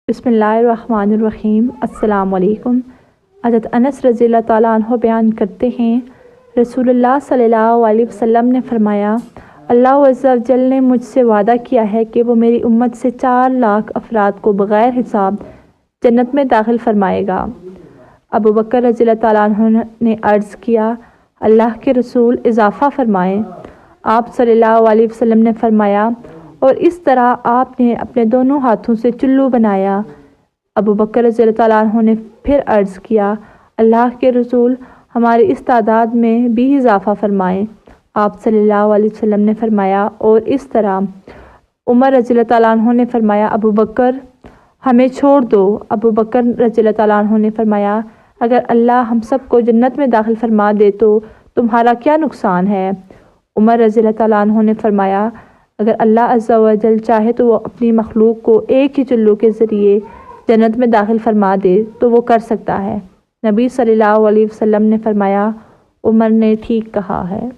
بسم اللہ الرحمن الرحیم۔ السلام علیکم۔ حضرت انس رضی اللہ تعالیٰ عنہ بیان کرتے ہیں، رسول اللہ صلی اللہ علیہ وسلم نے فرمایا، اللہ عز و جل نے مجھ سے وعدہ کیا ہے کہ وہ میری امت سے 4 لاکھ افراد کو بغیر حساب جنت میں داخل فرمائے گا۔ ابو بکر رضی اللہ تعالیٰ عنہ نے عرض کیا، اللہ کے رسول اضافہ فرمائیں۔ آپ صلی اللہ علیہ وسلم نے فرمایا، اور اس طرح آپ نے اپنے دونوں ہاتھوں سے چلو بنایا۔ ابو بکر رضی اللہ تعالیٰ عنہ نے پھر عرض کیا، اللہ کے رسول ہماری اس تعداد میں بھی اضافہ فرمائیں۔ آپ صلی اللہ علیہ وسلم نے فرمایا، اور اس طرح۔ عمر رضی اللہ تعالیٰ عنہ نے فرمایا، ابو بکر ہمیں چھوڑ دو۔ ابو بکر رضی اللہ تعالیٰ عنہ نے فرمایا، اگر اللہ ہم سب کو جنت میں داخل فرما دے تو تمہارا کیا نقصان ہے؟ عمر رضی اللہ تعالیٰ عنہ نے فرمایا، اگر اللہ عز و جل چاہے تو وہ اپنی مخلوق کو ایک ہی چلو کے ذریعے جنت میں داخل فرما دے تو وہ کر سکتا ہے۔ نبی صلی اللہ علیہ وسلم نے فرمایا، عمر نے ٹھیک کہا ہے۔